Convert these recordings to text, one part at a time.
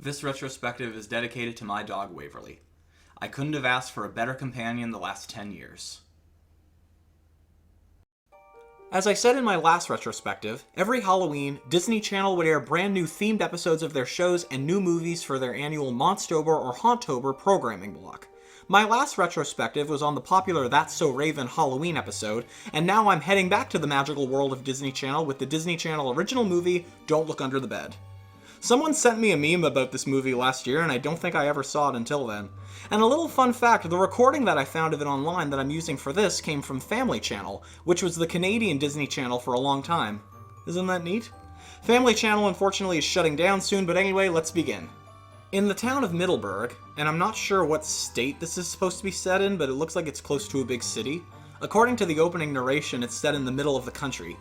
This retrospective is dedicated to my dog Waverly. I couldn't have asked for a better companion the last 10 years. As I said in my last retrospective, every Halloween, Disney Channel would air brand new themed episodes of their shows and new movies for their annual Monstober or Hauntober programming block. My last retrospective was on the popular That's So Raven Halloween episode, and now I'm heading back to the magical world of Disney Channel with the Disney Channel original movie, Don't Look Under the Bed. Someone sent me a meme about this movie last year, and I don't think I ever saw it until then. And a little fun fact, the recording that I found of it online that I'm using for this came from Family Channel, which was the Canadian Disney Channel for a long time. Isn't that neat? Family Channel unfortunately is shutting down soon, but anyway, let's begin. In the town of Middleburg, and I'm not sure what state this is supposed to be set in, but it looks like it's close to a big city. According to the opening narration, it's set in the middle of the country.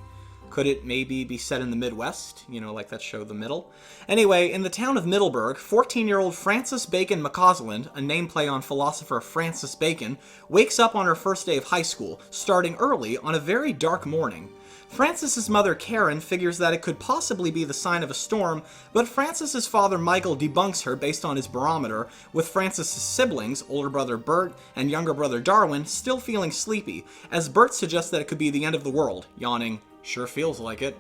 Could it maybe be set in the Midwest? You know, like that show The Middle? Anyway, in the town of Middleburg, 14-year-old Frances Bacon McCausland, a nameplay on philosopher Francis Bacon, wakes up on her first day of high school, starting early on a very dark morning. Frances's mother Karen figures that it could possibly be the sign of a storm, but Frances's father Michael debunks her based on his barometer, with Frances's siblings, older brother Bert and younger brother Darwin, still feeling sleepy, as Bert suggests that it could be the end of the world, yawning, "Sure feels like it."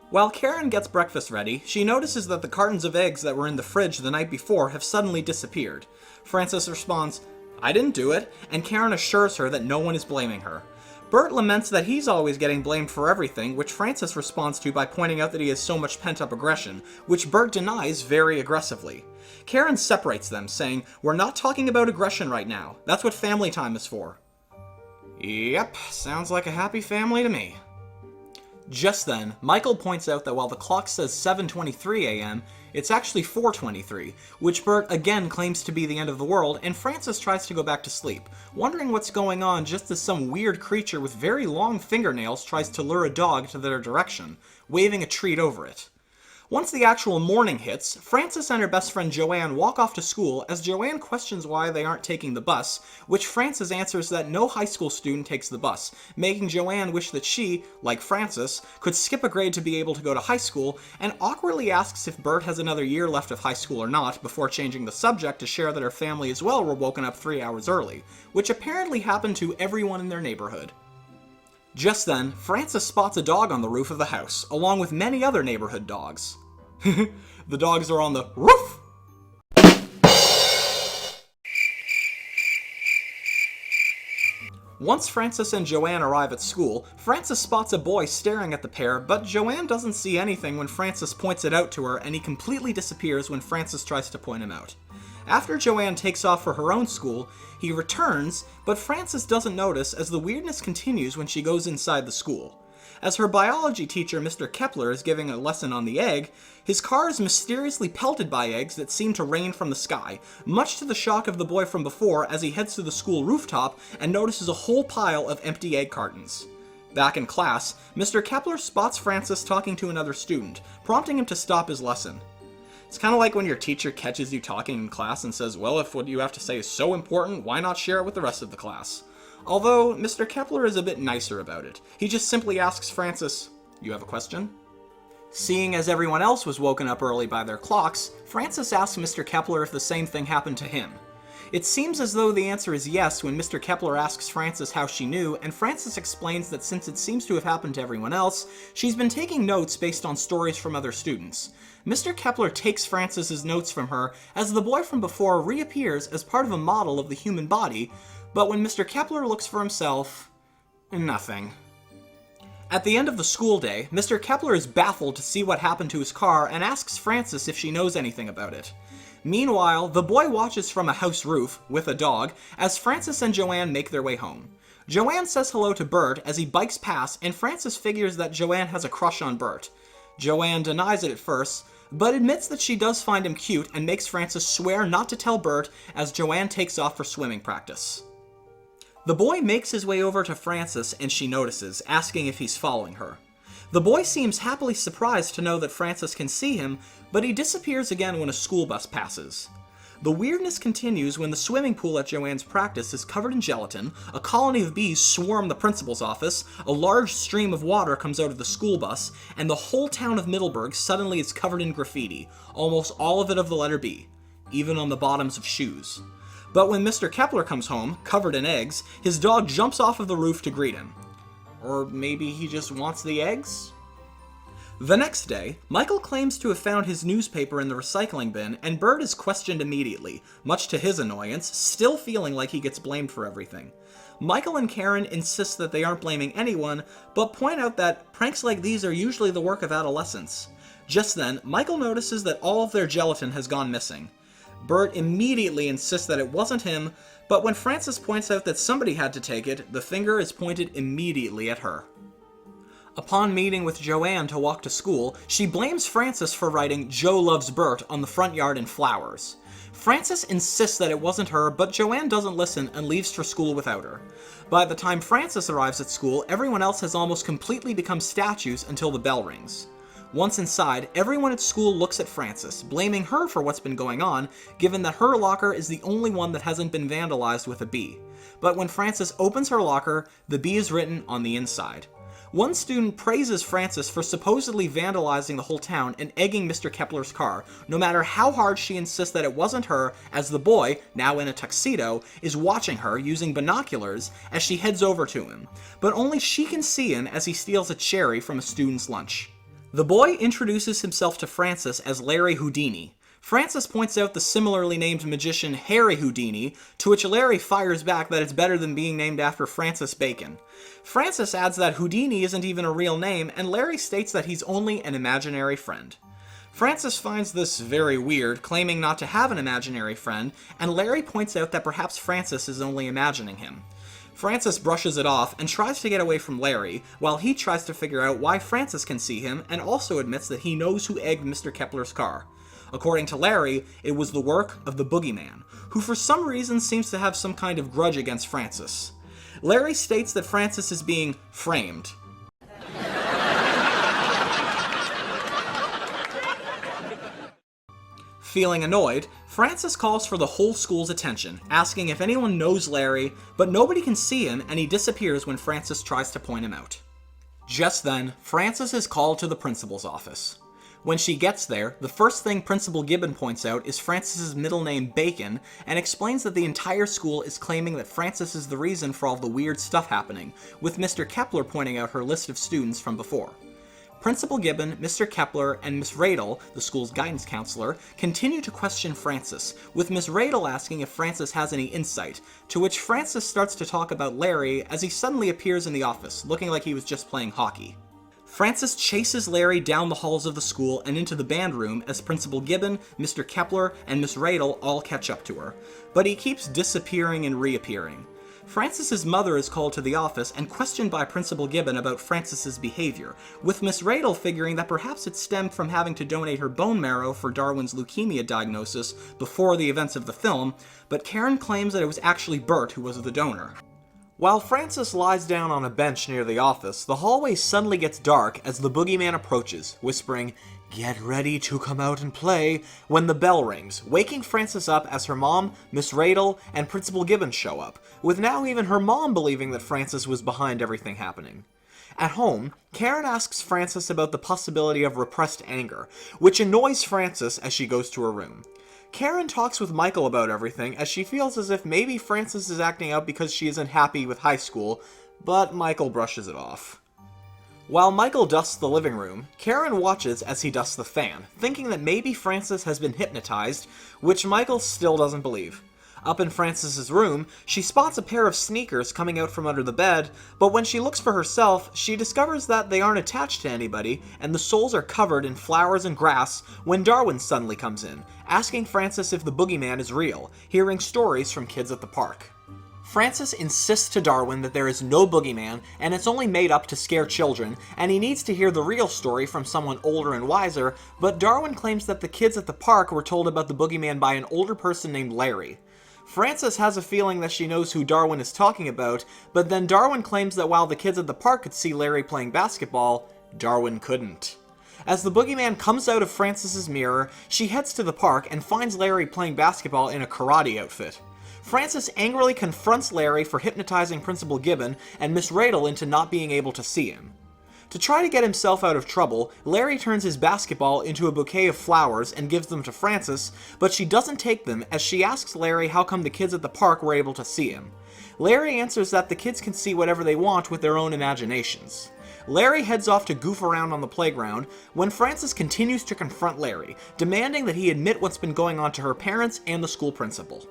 While Karen gets breakfast ready, she notices that the cartons of eggs that were in the fridge the night before have suddenly disappeared. Frances responds, "I didn't do it," and Karen assures her that no one is blaming her. Bert laments that he's always getting blamed for everything, which Frances responds to by pointing out that he has so much pent-up aggression, which Bert denies very aggressively. Karen separates them, saying, "We're not talking about aggression right now. That's what family time is for." Yep, sounds like a happy family to me. Just then, Michael points out that while the clock says 7:23 a.m., it's actually 4:23, which Bert again claims to be the end of the world, and Frances tries to go back to sleep, wondering what's going on just as some weird creature with very long fingernails tries to lure a dog to their direction, waving a treat over it. Once the actual morning hits, Frances and her best friend Joanne walk off to school as Joanne questions why they aren't taking the bus, which Frances answers that no high school student takes the bus, making Joanne wish that she, like Frances, could skip a grade to be able to go to high school, and awkwardly asks if Bert has another year left of high school or not, before changing the subject to share that her family as well were woken up 3 hours early, which apparently happened to everyone in their neighborhood. Just then, Frances spots a dog on the roof of the house, along with many other neighborhood dogs. The dogs are on the roof! Once Frances and Joanne arrive at school, Frances spots a boy staring at the pair, but Joanne doesn't see anything when Frances points it out to her, and he completely disappears when Frances tries to point him out. After Joanne takes off for her own school, he returns, but Frances doesn't notice as the weirdness continues when she goes inside the school. As her biology teacher, Mr. Kepler, is giving a lesson on the egg, his car is mysteriously pelted by eggs that seem to rain from the sky, much to the shock of the boy from before as he heads to the school rooftop and notices a whole pile of empty egg cartons. Back in class, Mr. Kepler spots Frances talking to another student, prompting him to stop his lesson. It's kind of like when your teacher catches you talking in class and says, "Well, if what you have to say is so important, why not share it with the rest of the class?" Although, Mr. Kepler is a bit nicer about it. He just simply asks Frances, "You have a question?" Seeing as everyone else was woken up early by their clocks, Frances asks Mr. Kepler if the same thing happened to him. It seems as though the answer is yes when Mr. Kepler asks Frances how she knew, and Frances explains that since it seems to have happened to everyone else, she's been taking notes based on stories from other students. Mr. Kepler takes Frances's notes from her as the boy from before reappears as part of a model of the human body, but when Mr. Kepler looks for himself, nothing. At the end of the school day, Mr. Kepler is baffled to see what happened to his car and asks Frances if she knows anything about it. Meanwhile, the boy watches from a house roof, with a dog, as Frances and Joanne make their way home. Joanne says hello to Bert as he bikes past, and Frances figures that Joanne has a crush on Bert. Joanne denies it at first, but admits that she does find him cute and makes Frances swear not to tell Bert as Joanne takes off for swimming practice. The boy makes his way over to Frances and she notices, asking if he's following her. The boy seems happily surprised to know that Frances can see him, but he disappears again when a school bus passes. The weirdness continues when the swimming pool at Joanne's practice is covered in gelatin, a colony of bees swarm the principal's office, a large stream of water comes out of the school bus, and the whole town of Middleburg suddenly is covered in graffiti, almost all of it of the letter B, even on the bottoms of shoes. But when Mr. Kepler comes home, covered in eggs, his dog jumps off of the roof to greet him. Or maybe he just wants the eggs? The next day, Michael claims to have found his newspaper in the recycling bin, and Bert is questioned immediately, much to his annoyance, still feeling like he gets blamed for everything. Michael and Karen insist that they aren't blaming anyone, but point out that pranks like these are usually the work of adolescents. Just then, Michael notices that all of their gelatin has gone missing. Bert immediately insists that it wasn't him, but when Frances points out that somebody had to take it, the finger is pointed immediately at her. Upon meeting with Joanne to walk to school, she blames Frances for writing "Joe loves Bert" on the front yard in flowers. Frances insists that it wasn't her, but Joanne doesn't listen and leaves for school without her. By the time Frances arrives at school, everyone else has almost completely become statues until the bell rings. Once inside, everyone at school looks at Frances, blaming her for what's been going on, given that her locker is the only one that hasn't been vandalized with a B. But when Frances opens her locker, the B is written on the inside. One student praises Frances for supposedly vandalizing the whole town and egging Mr. Kepler's car, no matter how hard she insists that it wasn't her, as the boy, now in a tuxedo, is watching her using binoculars as she heads over to him. But only she can see him as he steals a cherry from a student's lunch. The boy introduces himself to Frances as Larry Houdini. Frances points out the similarly named magician Harry Houdini, to which Larry fires back that it's better than being named after Francis Bacon. Frances adds that Houdini isn't even a real name, and Larry states that he's only an imaginary friend. Frances finds this very weird, claiming not to have an imaginary friend, and Larry points out that perhaps Frances is only imagining him. Frances brushes it off and tries to get away from Larry, while he tries to figure out why Frances can see him, and also admits that he knows who egged Mr. Kepler's car. According to Larry, it was the work of the boogeyman, who for some reason seems to have some kind of grudge against Frances. Larry states that Frances is being framed. Feeling annoyed, Frances calls for the whole school's attention, asking if anyone knows Larry, but nobody can see him, and he disappears when Frances tries to point him out. Just then, Frances is called to the principal's office. When she gets there, the first thing Principal Gibbon points out is Frances's middle name Bacon, and explains that the entire school is claiming that Frances is the reason for all the weird stuff happening, with Mr. Kepler pointing out her list of students from before. Principal Gibbon, Mr. Kepler, and Miss Radel, the school's guidance counselor, continue to question Frances, with Miss Radel asking if Frances has any insight, to which Frances starts to talk about Larry as he suddenly appears in the office, looking like he was just playing hockey. Frances chases Larry down the halls of the school and into the band room as Principal Gibbon, Mr. Kepler, and Miss Radel all catch up to her, but he keeps disappearing and reappearing. Frances's mother is called to the office and questioned by Principal Gibbon about Frances's behavior, with Miss Radel figuring that perhaps it stemmed from having to donate her bone marrow for Darwin's leukemia diagnosis before the events of the film, but Karen claims that it was actually Bert who was the donor. While Frances lies down on a bench near the office, the hallway suddenly gets dark as the boogeyman approaches, whispering, "Get ready to come out and play," when the bell rings, waking Frances up as her mom, Miss Radel, and Principal Gibbon show up, with now even her mom believing that Frances was behind everything happening. At home, Karen asks Frances about the possibility of repressed anger, which annoys Frances as she goes to her room. Karen talks with Michael about everything as she feels as if maybe Frances is acting out because she isn't happy with high school, but Michael brushes it off. While Michael dusts the living room, Karen watches as he dusts the fan, thinking that maybe Frances has been hypnotized, which Michael still doesn't believe. Up in Frances's room, she spots a pair of sneakers coming out from under the bed, but when she looks for herself, she discovers that they aren't attached to anybody, and the soles are covered in flowers and grass when Darwin suddenly comes in, asking Frances if the boogeyman is real, hearing stories from kids at the park. Frances insists to Darwin that there is no boogeyman, and it's only made up to scare children, and he needs to hear the real story from someone older and wiser, but Darwin claims that the kids at the park were told about the boogeyman by an older person named Larry. Frances has a feeling that she knows who Darwin is talking about, but then Darwin claims that while the kids at the park could see Larry playing basketball, Darwin couldn't. As the boogeyman comes out of Frances's mirror, she heads to the park and finds Larry playing basketball in a karate outfit. Frances angrily confronts Larry for hypnotizing Principal Gibbon and Miss Radel into not being able to see him. To try to get himself out of trouble, Larry turns his basketball into a bouquet of flowers and gives them to Frances, but she doesn't take them as she asks Larry how come the kids at the park were able to see him. Larry answers that the kids can see whatever they want with their own imaginations. Larry heads off to goof around on the playground when Frances continues to confront Larry, demanding that he admit what's been going on to her parents and the school principal.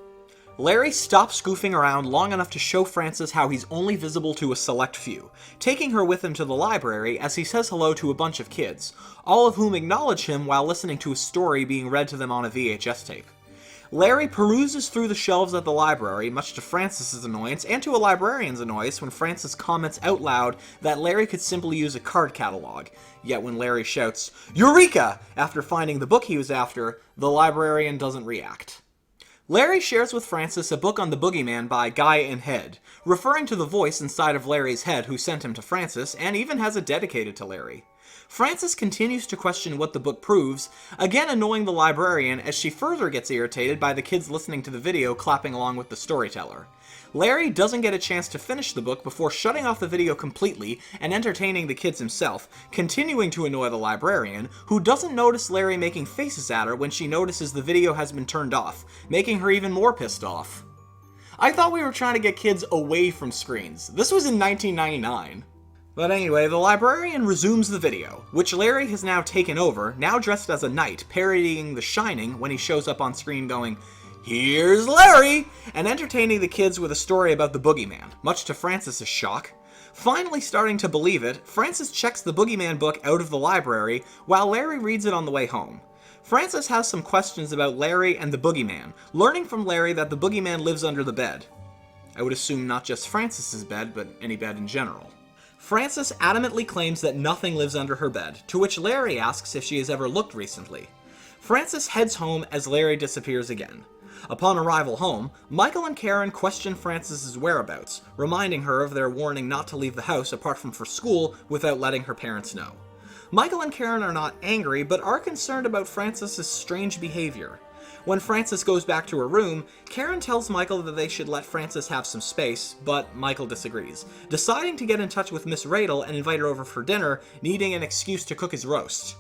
Larry stops goofing around long enough to show Frances how he's only visible to a select few, taking her with him to the library as he says hello to a bunch of kids, all of whom acknowledge him while listening to a story being read to them on a VHS tape. Larry peruses through the shelves at the library, much to Frances's annoyance and to a librarian's annoyance when Frances comments out loud that Larry could simply use a card catalog. Yet when Larry shouts, "Eureka!" after finding the book he was after, the librarian doesn't react. Larry shares with Frances a book on the boogeyman by Guy in Head, referring to the voice inside of Larry's head who sent him to Frances, and even has it dedicated to Larry. Frances continues to question what the book proves, again annoying the librarian as she further gets irritated by the kids listening to the video clapping along with the storyteller. Larry doesn't get a chance to finish the book before shutting off the video completely and entertaining the kids himself, continuing to annoy the librarian, who doesn't notice Larry making faces at her when she notices the video has been turned off, making her even more pissed off. I thought we were trying to get kids away from screens. This was in 1999. But anyway, the librarian resumes the video, which Larry has now taken over, now dressed as a knight, parodying The Shining when he shows up on screen going, "Here's Larry!" and entertaining the kids with a story about the boogeyman, much to Frances's shock. Finally starting to believe it, Frances checks the boogeyman book out of the library while Larry reads it on the way home. Frances has some questions about Larry and the boogeyman, learning from Larry that the boogeyman lives under the bed. I would assume not just Frances's bed, but any bed in general. Frances adamantly claims that nothing lives under her bed, to which Larry asks if she has ever looked recently. Frances heads home as Larry disappears again. Upon arrival home, Michael and Karen question Frances's whereabouts, reminding her of their warning not to leave the house apart from for school without letting her parents know. Michael and Karen are not angry, but are concerned about Frances's strange behavior. When Frances goes back to her room, Karen tells Michael that they should let Frances have some space, but Michael disagrees, deciding to get in touch with Miss Radel and invite her over for dinner, needing an excuse to cook his roast.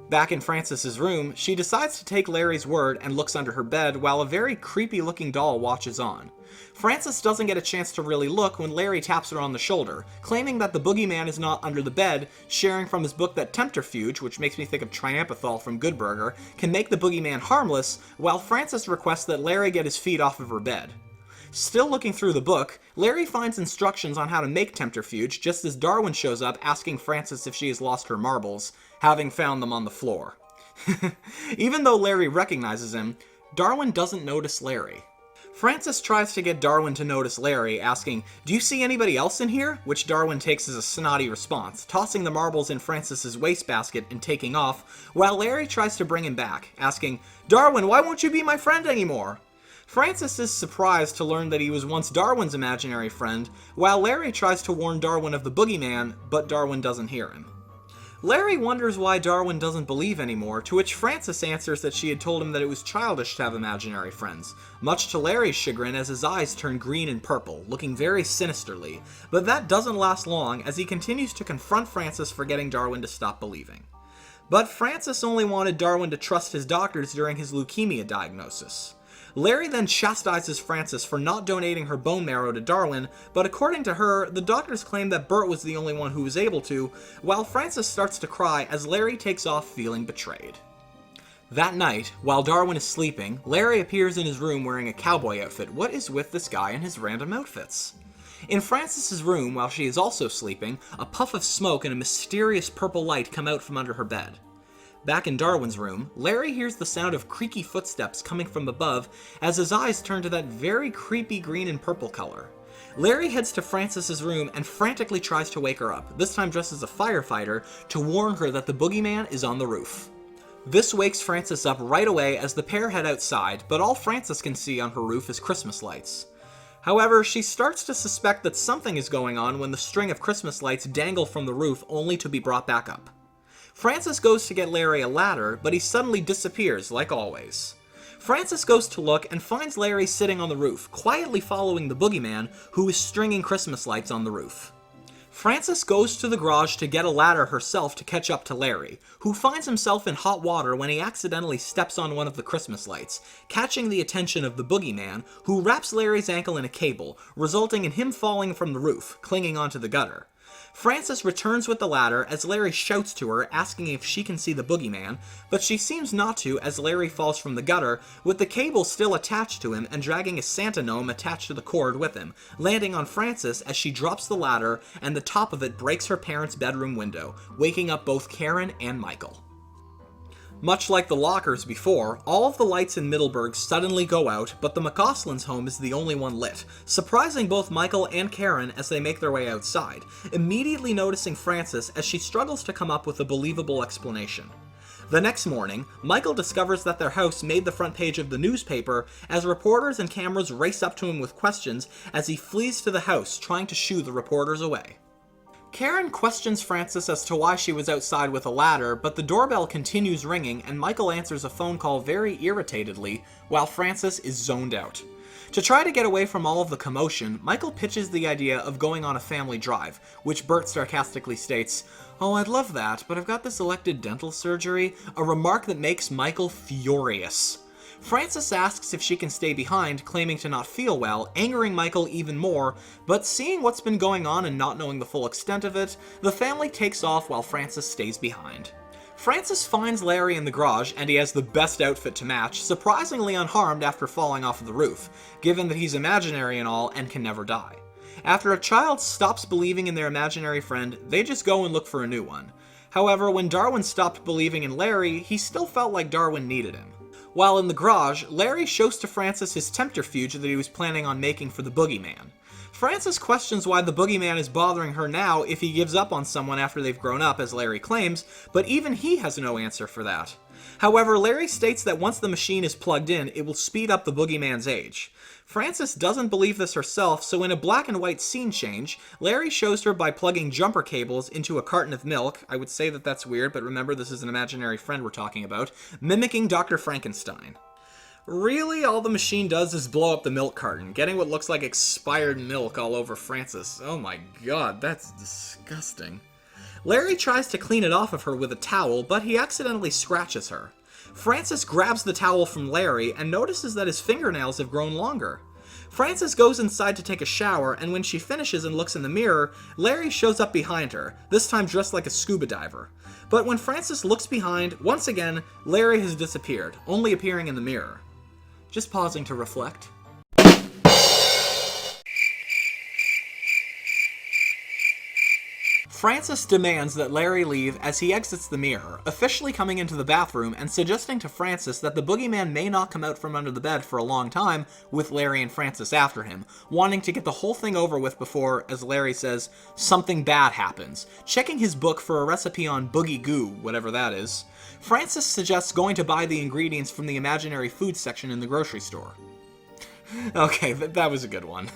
Back in Frances's room, she decides to take Larry's word and looks under her bed while a very creepy-looking doll watches on. Frances doesn't get a chance to really look when Larry taps her on the shoulder, claiming that the boogeyman is not under the bed, sharing from his book that Tempterfuge, which makes me think of Triamphethol from Good Burger, can make the boogeyman harmless, while Frances requests that Larry get his feet off of her bed. Still looking through the book, Larry finds instructions on how to make Tempterfuge just as Darwin shows up asking Frances if she has lost her marbles, having found them on the floor. Even though Larry recognizes him, Darwin doesn't notice Larry. Frances tries to get Darwin to notice Larry, asking, "Do you see anybody else in here?" which Darwin takes as a snotty response, tossing the marbles in Frances's wastebasket and taking off, while Larry tries to bring him back, asking, "Darwin, why won't you be my friend anymore?" Frances is surprised to learn that he was once Darwin's imaginary friend, while Larry tries to warn Darwin of the boogeyman, but Darwin doesn't hear him. Larry wonders why Darwin doesn't believe anymore, to which Frances answers that she had told him that it was childish to have imaginary friends, much to Larry's chagrin as his eyes turn green and purple, looking very sinisterly, but that doesn't last long as he continues to confront Frances for getting Darwin to stop believing. But Frances only wanted Darwin to trust his doctors during his leukemia diagnosis. Larry then chastises Frances for not donating her bone marrow to Darwin, but according to her, the doctors claim that Bert was the only one who was able to, while Frances starts to cry as Larry takes off feeling betrayed. That night, while Darwin is sleeping, Larry appears in his room wearing a cowboy outfit. What is with this guy and his random outfits? In Frances's room, while she is also sleeping, a puff of smoke and a mysterious purple light come out from under her bed. Back in Darwin's room, Larry hears the sound of creaky footsteps coming from above as his eyes turn to that very creepy green and purple color. Larry heads to Frances's room and frantically tries to wake her up, this time dressed as a firefighter, to warn her that the boogeyman is on the roof. This wakes Frances up right away as the pair head outside, but all Frances can see on her roof is Christmas lights. However, she starts to suspect that something is going on when the string of Christmas lights dangle from the roof only to be brought back up. Frances goes to get Larry a ladder, but he suddenly disappears, like always. Frances goes to look and finds Larry sitting on the roof, quietly following the boogeyman, who is stringing Christmas lights on the roof. Frances goes to the garage to get a ladder herself to catch up to Larry, who finds himself in hot water when he accidentally steps on one of the Christmas lights, catching the attention of the boogeyman, who wraps Larry's ankle in a cable, resulting in him falling from the roof, clinging onto the gutter. Frances returns with the ladder as Larry shouts to her, asking if she can see the boogeyman, but she seems not to as Larry falls from the gutter, with the cable still attached to him and dragging a Santa gnome attached to the cord with him, landing on Frances as she drops the ladder and the top of it breaks her parents' bedroom window, waking up both Karen and Michael. Much like the lockers before, all of the lights in Middleburg suddenly go out, but the McCausland's home is the only one lit, surprising both Michael and Karen as they make their way outside, immediately noticing Frances as she struggles to come up with a believable explanation. The next morning, Michael discovers that their house made the front page of the newspaper as reporters and cameras race up to him with questions as he flees to the house, trying to shoo the reporters away. Karen questions Frances as to why she was outside with a ladder, but the doorbell continues ringing and Michael answers a phone call very irritatedly, while Frances is zoned out. To try to get away from all of the commotion, Michael pitches the idea of going on a family drive, which Bert sarcastically states, "Oh, I'd love that, but I've got this elective dental surgery," a remark that makes Michael furious. Frances asks if she can stay behind, claiming to not feel well, angering Michael even more, but seeing what's been going on and not knowing the full extent of it, the family takes off while Frances stays behind. Frances finds Larry in the garage, and he has the best outfit to match, surprisingly unharmed after falling off of the roof, given that he's imaginary and all and can never die. After a child stops believing in their imaginary friend, they just go and look for a new one. However, when Darwin stopped believing in Larry, he still felt like Darwin needed him. While in the garage, Larry shows to Frances his tempterfuge that he was planning on making for the boogeyman. Frances questions why the boogeyman is bothering her now if he gives up on someone after they've grown up, as Larry claims, but even he has no answer for that. However, Larry states that once the machine is plugged in, it will speed up the boogeyman's age. Frances doesn't believe this herself, so in a black and white scene change, Larry shows her by plugging jumper cables into a carton of milk. I would say that that's weird, but remember this is an imaginary friend we're talking about, mimicking Dr. Frankenstein. Really, all the machine does is blow up the milk carton, getting what looks like expired milk all over Frances. Oh my god, that's disgusting. Larry tries to clean it off of her with a towel, but he accidentally scratches her. Frances grabs the towel from Larry and notices that his fingernails have grown longer. Frances goes inside to take a shower, and when she finishes and looks in the mirror, Larry shows up behind her, this time dressed like a scuba diver. But when Frances looks behind, once again, Larry has disappeared, only appearing in the mirror. Just pausing to reflect. Frances demands that Larry leave as he exits the mirror, officially coming into the bathroom and suggesting to Frances that the boogeyman may not come out from under the bed for a long time, with Larry and Frances after him, wanting to get the whole thing over with before, as Larry says, something bad happens, checking his book for a recipe on boogie goo, whatever that is. Frances suggests going to buy the ingredients from the imaginary food section in the grocery store. Okay, that was a good one.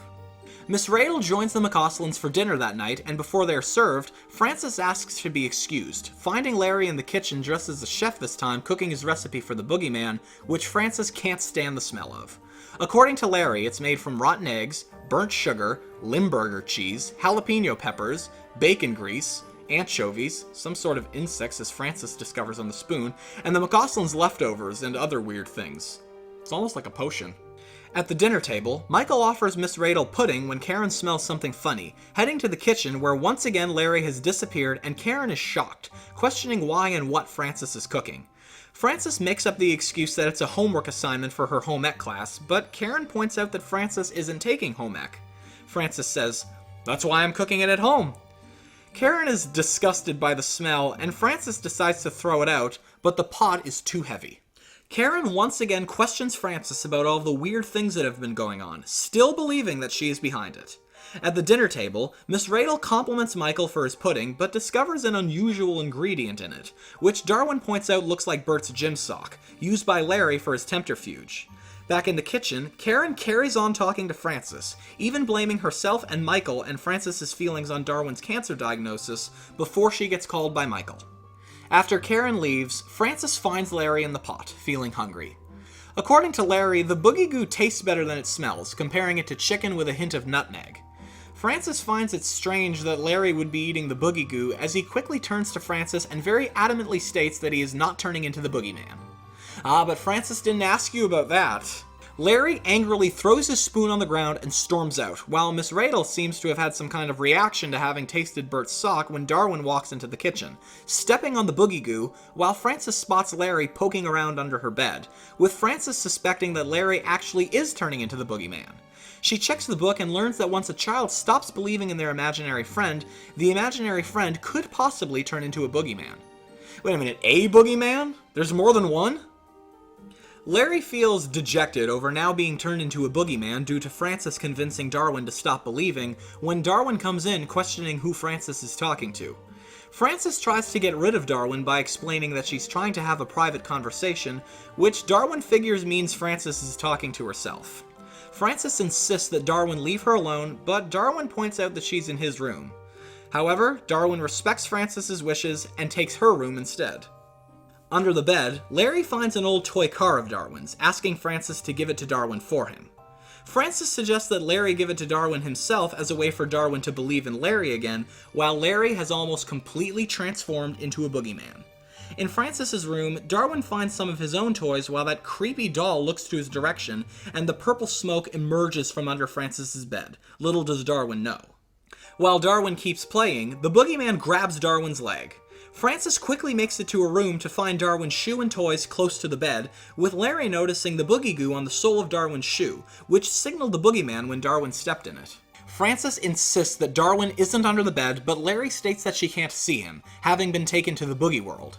Miss Radel joins the McCauslands for dinner that night, and before they're served, Frances asks to be excused, finding Larry in the kitchen dressed as a chef this time, cooking his recipe for the boogeyman, which Frances can't stand the smell of. According to Larry, it's made from rotten eggs, burnt sugar, Limburger cheese, jalapeno peppers, bacon grease, anchovies, some sort of insects as Frances discovers on the spoon, and the McCauslands' leftovers and other weird things. It's almost like a potion. At the dinner table, Michael offers Miss Radel pudding when Karen smells something funny, heading to the kitchen where once again Larry has disappeared and Karen is shocked, questioning why and what Frances is cooking. Frances makes up the excuse that it's a homework assignment for her home ec class, but Karen points out that Frances isn't taking home ec. Frances says, "That's why I'm cooking it at home." Karen is disgusted by the smell, and Frances decides to throw it out, but the pot is too heavy. Karen once again questions Frances about all the weird things that have been going on, still believing that she is behind it. At the dinner table, Miss Radel compliments Michael for his pudding, but discovers an unusual ingredient in it, which Darwin points out looks like Bert's gym sock, used by Larry for his tempterfuge. Back in the kitchen, Karen carries on talking to Frances, even blaming herself and Michael and Frances's feelings on Darwin's cancer diagnosis before she gets called by Michael. After Karen leaves, Frances finds Larry in the pot, feeling hungry. According to Larry, the boogie goo tastes better than it smells, comparing it to chicken with a hint of nutmeg. Frances finds it strange that Larry would be eating the boogie goo, as he quickly turns to Frances and very adamantly states that he is not turning into the boogeyman. Ah, but Frances didn't ask you about that. Larry angrily throws his spoon on the ground and storms out, while Miss Radel seems to have had some kind of reaction to having tasted Bert's sock when Darwin walks into the kitchen, stepping on the boogie goo, while Frances spots Larry poking around under her bed, with Frances suspecting that Larry actually is turning into the boogeyman. She checks the book and learns that once a child stops believing in their imaginary friend, the imaginary friend could possibly turn into a boogeyman. Wait a minute, a boogeyman? There's more than one? Larry feels dejected over now being turned into a boogeyman due to Frances convincing Darwin to stop believing, when Darwin comes in questioning who Frances is talking to. Frances tries to get rid of Darwin by explaining that she's trying to have a private conversation, which Darwin figures means Frances is talking to herself. Frances insists that Darwin leave her alone, but Darwin points out that she's in his room. However, Darwin respects Frances's wishes and takes her room instead. Under the bed, Larry finds an old toy car of Darwin's, asking Frances to give it to Darwin for him. Frances suggests that Larry give it to Darwin himself as a way for Darwin to believe in Larry again, while Larry has almost completely transformed into a boogeyman. In Frances's room, Darwin finds some of his own toys while that creepy doll looks to his direction, and the purple smoke emerges from under Frances's bed. Little does Darwin know. While Darwin keeps playing, the boogeyman grabs Darwin's leg. Frances quickly makes it to her room to find Darwin's shoe and toys close to the bed, with Larry noticing the boogie goo on the sole of Darwin's shoe, which signaled the boogeyman when Darwin stepped in it. Frances insists that Darwin isn't under the bed, but Larry states that she can't see him, having been taken to the boogie world.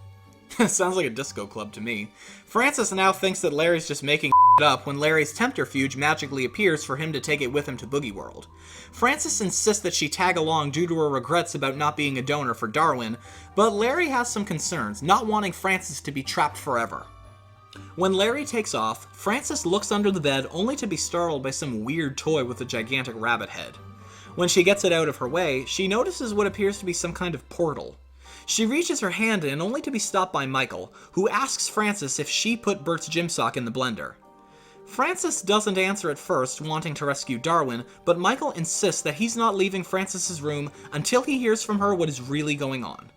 Sounds like a disco club to me. Frances now thinks that Larry's just making up when Larry's tempterfuge magically appears for him to take it with him to Boogie World. Frances insists that she tag along due to her regrets about not being a donor for Darwin, but Larry has some concerns, not wanting Frances to be trapped forever. When Larry takes off, Frances looks under the bed only to be startled by some weird toy with a gigantic rabbit head. When she gets it out of her way, she notices what appears to be some kind of portal. She reaches her hand in only to be stopped by Michael, who asks Frances if she put Bert's gym sock in the blender. Frances doesn't answer at first, wanting to rescue Darwin, but Michael insists that he's not leaving Frances's room until he hears from her what is really going on.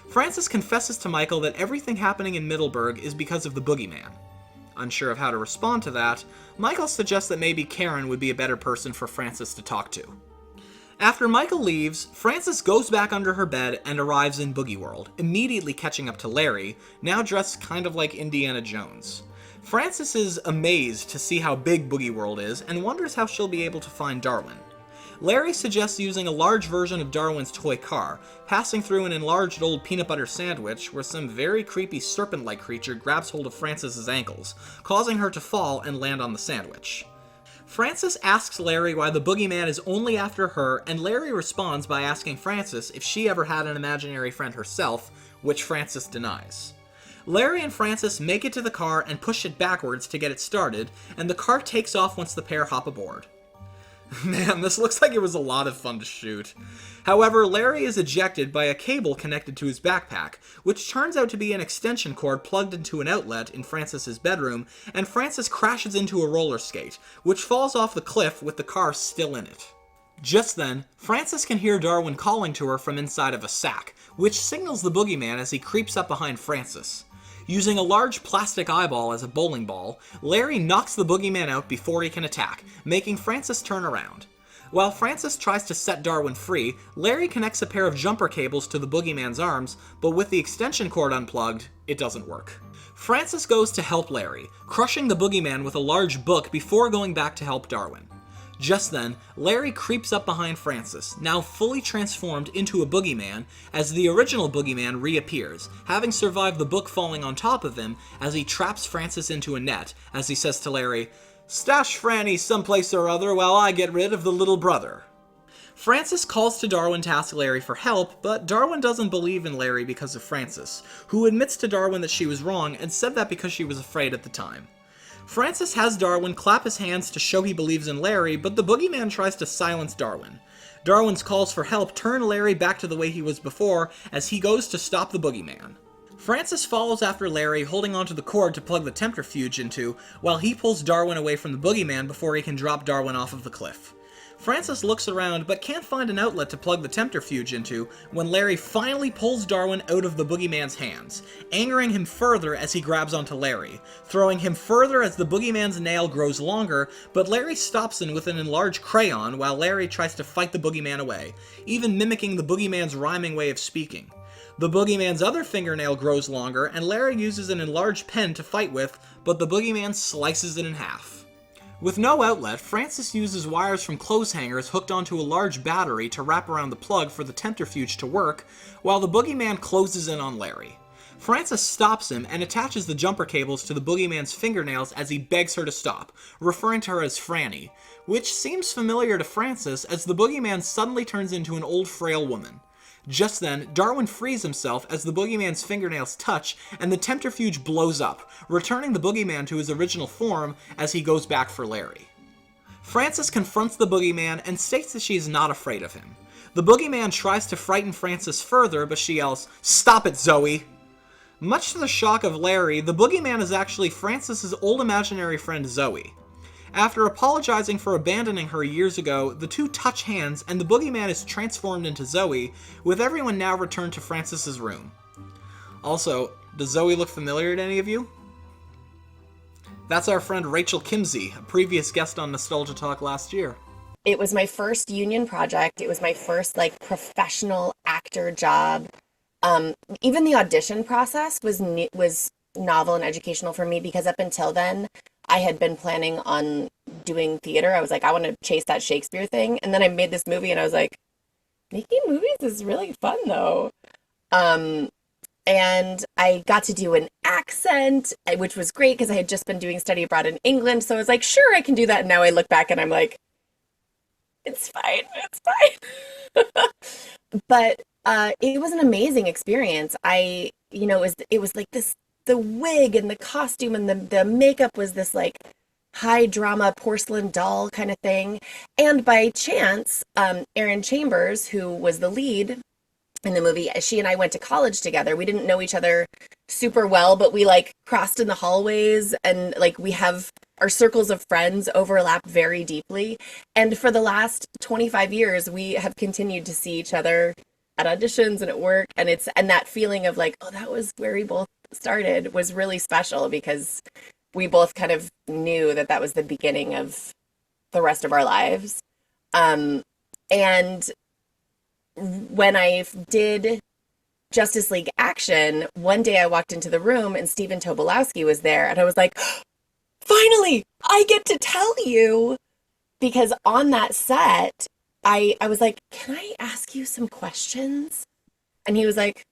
Frances confesses to Michael that everything happening in Middleburg is because of the boogeyman. Unsure of how to respond to that, Michael suggests that maybe Karen would be a better person for Frances to talk to. After Michael leaves, Frances goes back under her bed and arrives in Boogie World, immediately catching up to Larry, now dressed kind of like Indiana Jones. Frances is amazed to see how big Boogie World is and wonders how she'll be able to find Darwin. Larry suggests using a large version of Darwin's toy car, passing through an enlarged old peanut butter sandwich where some very creepy serpent-like creature grabs hold of Frances's ankles, causing her to fall and land on the sandwich. Frances asks Larry why the boogeyman is only after her, and Larry responds by asking Frances if she ever had an imaginary friend herself, which Frances denies. Larry and Frances make it to the car and push it backwards to get it started, and the car takes off once the pair hop aboard. Man, this looks like it was a lot of fun to shoot. However, Larry is ejected by a cable connected to his backpack, which turns out to be an extension cord plugged into an outlet in Frances's bedroom, and Frances crashes into a roller skate, which falls off the cliff with the car still in it. Just then, Frances can hear Darwin calling to her from inside of a sack, which signals the boogeyman as he creeps up behind Frances. Using a large plastic eyeball as a bowling ball, Larry knocks the boogeyman out before he can attack, making Frances turn around. While Frances tries to set Darwin free, Larry connects a pair of jumper cables to the boogeyman's arms, but with the extension cord unplugged, it doesn't work. Frances goes to help Larry, crushing the boogeyman with a large book before going back to help Darwin. Just then, Larry creeps up behind Frances, now fully transformed into a boogeyman, as the original boogeyman reappears, having survived the book falling on top of him as he traps Frances into a net, as he says to Larry, "Stash Franny someplace or other while I get rid of the little brother." Frances calls to Darwin to ask Larry for help, but Darwin doesn't believe in Larry because of Frances, who admits to Darwin that she was wrong and said that because she was afraid at the time. Frances has Darwin clap his hands to show he believes in Larry, but the boogeyman tries to silence Darwin. Darwin's calls for help turn Larry back to the way he was before as he goes to stop the boogeyman. Frances follows after Larry, holding onto the cord to plug the tempterfuge into, while he pulls Darwin away from the boogeyman before he can drop Darwin off of the cliff. Frances looks around but can't find an outlet to plug the tempterfuge into when Larry finally pulls Darwin out of the boogeyman's hands, angering him further as he grabs onto Larry, throwing him further as the boogeyman's nail grows longer, but Larry stops him with an enlarged crayon while Larry tries to fight the boogeyman away, even mimicking the boogeyman's rhyming way of speaking. The boogeyman's other fingernail grows longer, and Larry uses an enlarged pen to fight with, but the boogeyman slices it in half. With no outlet, Frances uses wires from clothes hangers hooked onto a large battery to wrap around the plug for the tempterfuge to work, while the boogeyman closes in on Larry. Frances stops him and attaches the jumper cables to the boogeyman's fingernails as he begs her to stop, referring to her as Franny, which seems familiar to Frances as the boogeyman suddenly turns into an old frail woman. Just then, Darwin frees himself as the boogeyman's fingernails touch and the tempterfuge blows up, returning the boogeyman to his original form as he goes back for Larry. Frances confronts the boogeyman and states that she is not afraid of him. The boogeyman tries to frighten Frances further, but she yells, "Stop it, Zoe!" Much to the shock of Larry, the boogeyman is actually Frances's old imaginary friend Zoe. After apologizing for abandoning her years ago, the two touch hands and the boogeyman is transformed into Zoe, with everyone now returned to Frances's room. Also, does Zoe look familiar to any of you? That's our friend Rachel Kimsey, a previous guest on Nostalgia Talk last year. It was my first union project. It was my first professional actor job. Even the audition process was novel and educational for me because up until then, I had been planning on doing theater. I was like, I want to chase that Shakespeare thing. And then I made this movie and I was like, making movies is really fun though. And I got to do an accent, which was great because I had just been doing study abroad in England. So I was like, sure, I can do that. And now I look back and I'm like, it's fine. But it was an amazing experience. It was like this, the wig and the costume and the makeup was this high drama porcelain doll kind of thing. And by chance, Erin Chambers, who was the lead in the movie, she and I went to college together. We didn't know each other super well, but we crossed in the hallways and we have our circles of friends overlap very deeply. And for the last 25 years, we have continued to see each other at auditions and at work. And that feeling of oh, that was where we both started was really special because we both kind of knew that was the beginning of the rest of our lives. And when I did Justice League Action, one day I walked into the room and Stephen Tobolowsky was there and I was like, finally, I get to tell you, because on that set, I was like, can I ask you some questions? And he was like,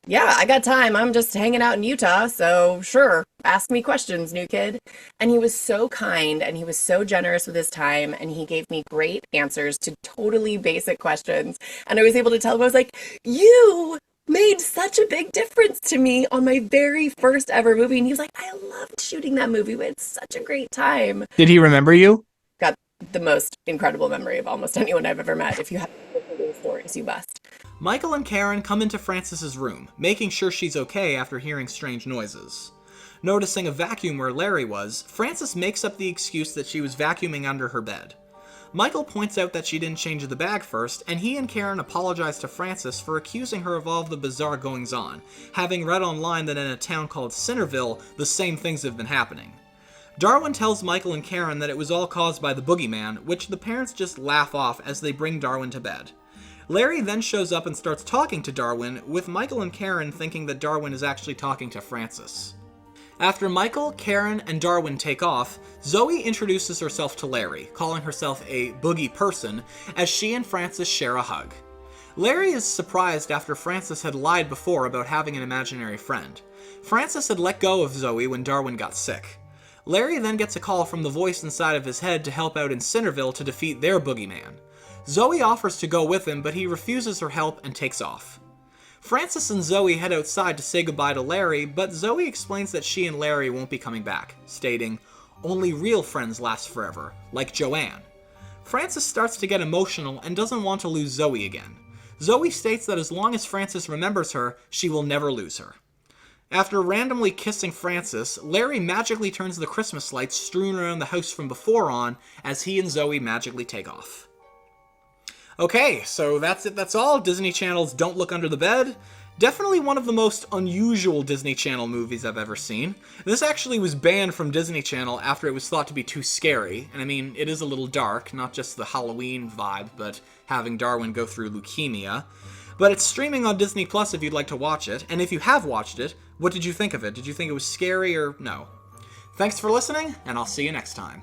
yeah, I got time. I'm just hanging out in Utah, so sure, ask me questions, new kid. And he was so kind and he was so generous with his time and he gave me great answers to totally basic questions. And I was able to tell him, I was like, you made such a big difference to me on my very first ever movie. And he was like, I loved shooting that movie. We had such a great time. Did he remember you? Got the most incredible memory of almost anyone I've ever met. If you have stories, you must. Michael and Karen come into Frances's room, making sure she's okay after hearing strange noises. Noticing a vacuum where Larry was, Frances makes up the excuse that she was vacuuming under her bed. Michael points out that she didn't change the bag first, and he and Karen apologize to Frances for accusing her of all the bizarre goings-on, having read online that in a town called Centerville, the same things have been happening. Darwin tells Michael and Karen that it was all caused by the boogeyman, which the parents just laugh off as they bring Darwin to bed. Larry then shows up and starts talking to Darwin, with Michael and Karen thinking that Darwin is actually talking to Frances. After Michael, Karen, and Darwin take off, Zoe introduces herself to Larry, calling herself a boogie person, as she and Frances share a hug. Larry is surprised after Frances had lied before about having an imaginary friend. Frances had let go of Zoe when Darwin got sick. Larry then gets a call from the voice inside of his head to help out in Centerville to defeat their boogeyman. Zoe offers to go with him, but he refuses her help and takes off. Frances and Zoe head outside to say goodbye to Larry, but Zoe explains that she and Larry won't be coming back, stating, "Only real friends last forever, like Joanne." Frances starts to get emotional and doesn't want to lose Zoe again. Zoe states that as long as Frances remembers her, she will never lose her. After randomly kissing Frances, Larry magically turns the Christmas lights strewn around the house from before on as he and Zoe magically take off. Okay, so that's it. That's all. Disney Channel's Don't Look Under the Bed. Definitely one of the most unusual Disney Channel movies I've ever seen. This actually was banned from Disney Channel after it was thought to be too scary. And I mean, it is a little dark, not just the Halloween vibe, but having Darwin go through leukemia. But it's streaming on Disney Plus if you'd like to watch it. And if you have watched it, what did you think of it? Did you think it was scary or no? Thanks for listening, and I'll see you next time.